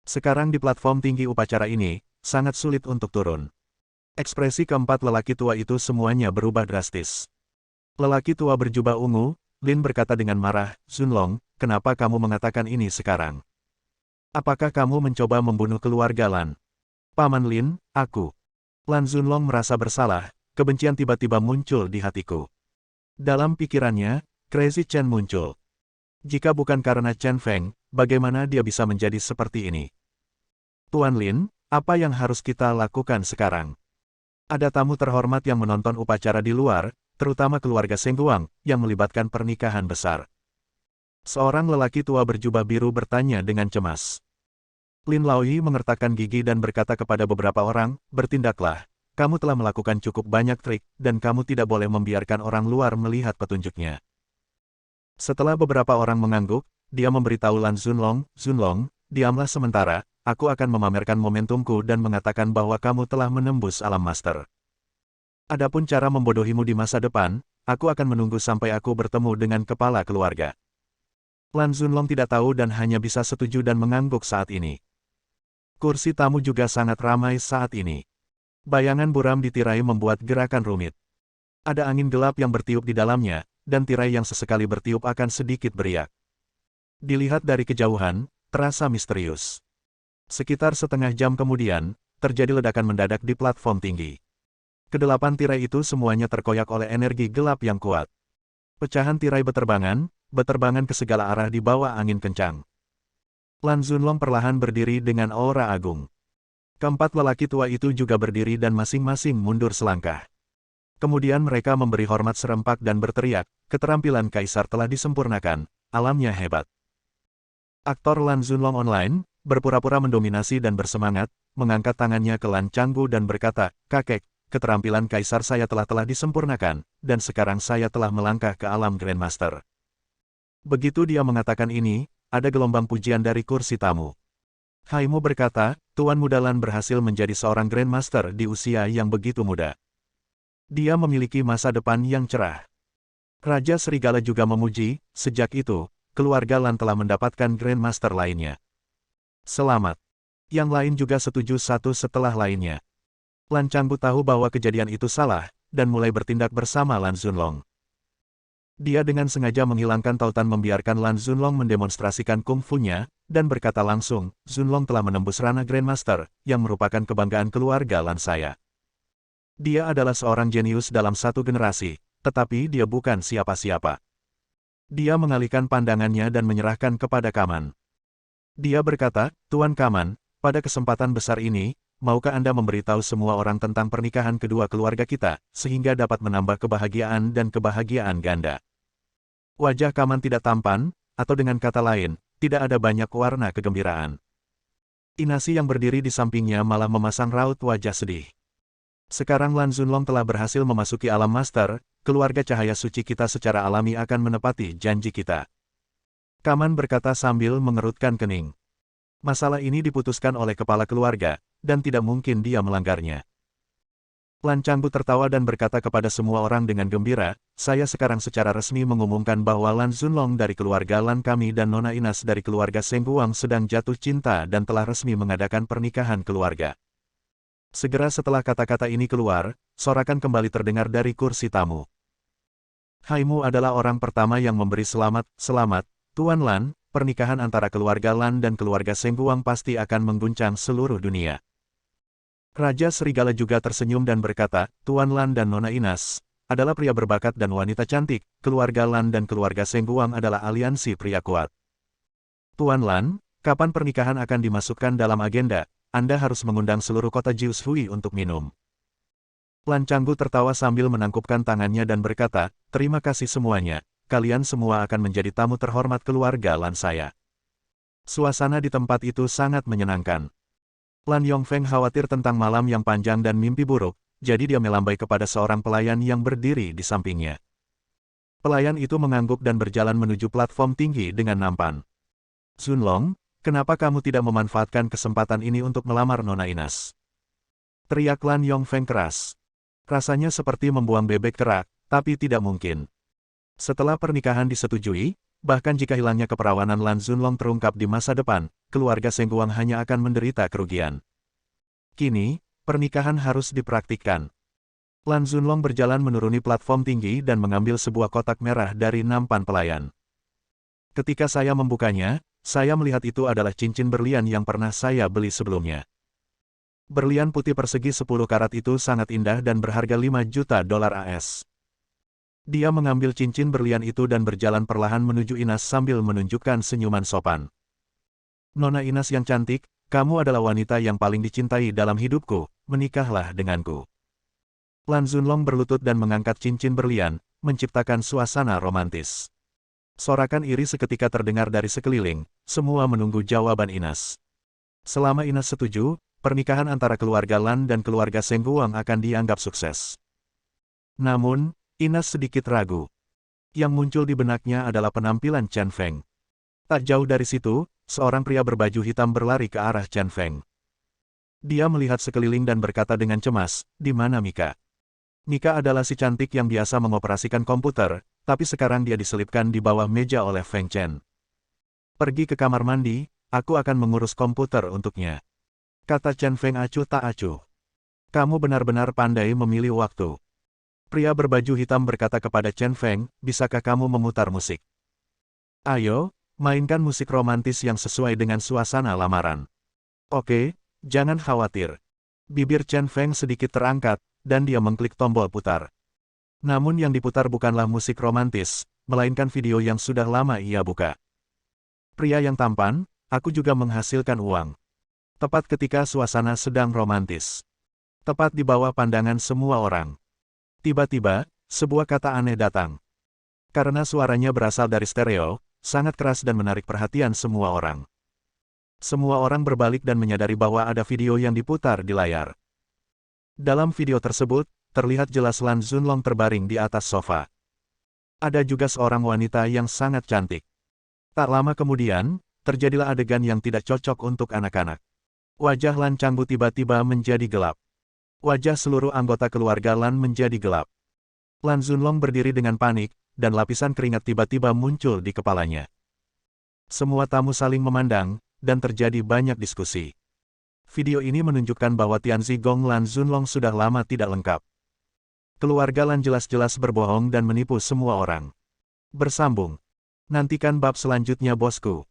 Sekarang di platform tinggi upacara ini, sangat sulit untuk turun. Ekspresi keempat lelaki tua itu semuanya berubah drastis. Lelaki tua berjubah ungu, Lin berkata dengan marah, Zunlong, kenapa kamu mengatakan ini sekarang? Apakah kamu mencoba membunuh keluarga Lan? Paman Lin, aku. Lan Zunlong merasa bersalah, kebencian tiba-tiba muncul di hatiku. Dalam pikirannya, Crazy Chen muncul. Jika bukan karena Chen Feng, bagaimana dia bisa menjadi seperti ini? Tuan Lin, apa yang harus kita lakukan sekarang? Ada tamu terhormat yang menonton upacara di luar, terutama keluarga Seng Guang, yang melibatkan pernikahan besar. Seorang lelaki tua berjubah biru bertanya dengan cemas. Lin Laoyi mengertakkan gigi dan berkata kepada beberapa orang, bertindaklah, kamu telah melakukan cukup banyak trik, dan kamu tidak boleh membiarkan orang luar melihat petunjuknya. Setelah beberapa orang mengangguk, dia memberitahu Lan Zunlong, Zunlong, diamlah sementara, aku akan memamerkan momentumku dan mengatakan bahwa kamu telah menembus alam master. Adapun cara membodohimu di masa depan, aku akan menunggu sampai aku bertemu dengan kepala keluarga. Lan Zunlong tidak tahu dan hanya bisa setuju dan mengangguk saat ini. Kursi tamu juga sangat ramai saat ini. Bayangan buram di tirai membuat gerakan rumit. Ada angin gelap yang bertiup di dalamnya, dan tirai yang sesekali bertiup akan sedikit beriak. Dilihat dari kejauhan, terasa misterius. Sekitar setengah jam kemudian, terjadi ledakan mendadak di platform tinggi. Kedelapan tirai itu semuanya terkoyak oleh energi gelap yang kuat. Pecahan tirai beterbangan ke segala arah di bawah angin kencang. Lan Zunlong perlahan berdiri dengan aura agung. Keempat lelaki tua itu juga berdiri dan masing-masing mundur selangkah. Kemudian mereka memberi hormat serempak dan berteriak, keterampilan kaisar telah disempurnakan, alamnya hebat. Aktor Lan Zunlong online, berpura-pura mendominasi dan bersemangat, mengangkat tangannya ke Lan Changgu dan berkata, kakek, keterampilan kaisar saya telah disempurnakan, dan sekarang saya telah melangkah ke alam Grandmaster. Begitu dia mengatakan ini, ada gelombang pujian dari kursi tamu. Haimu berkata, Tuan Muda Lan berhasil menjadi seorang Grandmaster di usia yang begitu muda. Dia memiliki masa depan yang cerah. Raja Serigala juga memuji, sejak itu, keluarga Lan telah mendapatkan Grandmaster lainnya. Selamat. Yang lain juga setuju satu setelah lainnya. Lan Changgu tahu bahwa kejadian itu salah, dan mulai bertindak bersama Lan Zunlong. Dia dengan sengaja menghilangkan tautan membiarkan Lan Zunlong mendemonstrasikan kungfunya, dan berkata langsung, Zunlong telah menembus ranah Grandmaster, yang merupakan kebanggaan keluarga Lan saya. Dia adalah seorang jenius dalam satu generasi, tetapi dia bukan siapa-siapa. Dia mengalihkan pandangannya dan menyerahkan kepada Kaman. Dia berkata, Tuan Kaman, pada kesempatan besar ini, maukah Anda memberitahu semua orang tentang pernikahan kedua keluarga kita, sehingga dapat menambah kebahagiaan dan kebahagiaan ganda. Wajah Kaman tidak tampan, atau dengan kata lain, tidak ada banyak warna kegembiraan. Inasi yang berdiri di sampingnya malah memasang raut wajah sedih. Sekarang Lan Zunlong telah berhasil memasuki alam master, keluarga cahaya suci kita secara alami akan menepati janji kita. Kaman berkata sambil mengerutkan kening. Masalah ini diputuskan oleh kepala keluarga, dan tidak mungkin dia melanggarnya. Lan Changbu tertawa dan berkata kepada semua orang dengan gembira, saya sekarang secara resmi mengumumkan bahwa Lan Zunlong dari keluarga Lan kami dan Nona Inas dari keluarga Seng Guang sedang jatuh cinta dan telah resmi mengadakan pernikahan keluarga. Segera setelah kata-kata ini keluar, sorakan kembali terdengar dari kursi tamu. Haimu adalah orang pertama yang memberi selamat, Tuan Lan, pernikahan antara keluarga Lan dan keluarga Seng Guang pasti akan mengguncang seluruh dunia. Raja Serigala juga tersenyum dan berkata, Tuan Lan dan Nona Inas adalah pria berbakat dan wanita cantik, keluarga Lan dan keluarga Seng Guang adalah aliansi pria kuat. Tuan Lan, kapan pernikahan akan dimasukkan dalam agenda? Anda harus mengundang seluruh kota Jiushui untuk minum. Lan Changbu tertawa sambil menangkupkan tangannya dan berkata, terima kasih semuanya, kalian semua akan menjadi tamu terhormat keluarga Lan saya. Suasana di tempat itu sangat menyenangkan. Lan Yongfeng khawatir tentang malam yang panjang dan mimpi buruk, jadi dia melambai kepada seorang pelayan yang berdiri di sampingnya. Pelayan itu mengangguk dan berjalan menuju platform tinggi dengan nampan. Zunlong, kenapa kamu tidak memanfaatkan kesempatan ini untuk melamar Nona Inas? Teriak Lan Yongfeng keras. Rasanya seperti membuang bebek kerak, tapi tidak mungkin. Setelah pernikahan disetujui, bahkan jika hilangnya keperawanan Lan Zunlong terungkap di masa depan, keluarga Seng Guang hanya akan menderita kerugian. Kini, pernikahan harus dipraktikkan. Lan Zunlong berjalan menuruni platform tinggi dan mengambil sebuah kotak merah dari nampan pelayan. Ketika saya membukanya, saya melihat itu adalah cincin berlian yang pernah saya beli sebelumnya. Berlian putih persegi 10 karat itu sangat indah dan berharga 5 juta dolar AS. Dia mengambil cincin berlian itu dan berjalan perlahan menuju Inas sambil menunjukkan senyuman sopan. Nona Inas yang cantik, kamu adalah wanita yang paling dicintai dalam hidupku, menikahlah denganku. Lan Zunlong berlutut dan mengangkat cincin berlian, menciptakan suasana romantis. Sorakan iri seketika terdengar dari sekeliling, semua menunggu jawaban Inas. Selama Inas setuju, pernikahan antara keluarga Lan dan keluarga Seng Guang akan dianggap sukses. Namun, Inas sedikit ragu. Yang muncul di benaknya adalah penampilan Chen Feng. Tak jauh dari situ, seorang pria berbaju hitam berlari ke arah Chen Feng. Dia melihat sekeliling dan berkata dengan cemas, di mana Mika? Mika adalah si cantik yang biasa mengoperasikan komputer, tapi sekarang dia diselipkan di bawah meja oleh Feng Chen. Pergi ke kamar mandi, aku akan mengurus komputer untuknya. Kata Chen Feng acuh tak acuh. Kamu benar-benar pandai memilih waktu. Pria berbaju hitam berkata kepada Chen Feng, bisakah kamu memutar musik? Ayo, mainkan musik romantis yang sesuai dengan suasana lamaran. Oke, jangan khawatir. Bibir Chen Feng sedikit terangkat, dan dia mengklik tombol putar. Namun yang diputar bukanlah musik romantis, melainkan video yang sudah lama ia buka. Pria yang tampan, aku juga menghasilkan uang. Tepat ketika suasana sedang romantis. Tepat di bawah pandangan semua orang. Tiba-tiba, sebuah kata aneh datang. Karena suaranya berasal dari stereo, sangat keras dan menarik perhatian semua orang. Semua orang berbalik dan menyadari bahwa ada video yang diputar di layar. Dalam video tersebut, terlihat jelas Lan Zunlong terbaring di atas sofa. Ada juga seorang wanita yang sangat cantik. Tak lama kemudian, terjadilah adegan yang tidak cocok untuk anak-anak. Wajah Lan Changbu tiba-tiba menjadi gelap. Wajah seluruh anggota keluarga Lan menjadi gelap. Lan Zunlong berdiri dengan panik, dan lapisan keringat tiba-tiba muncul di kepalanya. Semua tamu saling memandang, dan terjadi banyak diskusi. Video ini menunjukkan bahwa Tianzi Gong Lan Zunlong sudah lama tidak lengkap. Keluarga Lan jelas-jelas berbohong dan menipu semua orang. Bersambung. Nantikan bab selanjutnya bosku.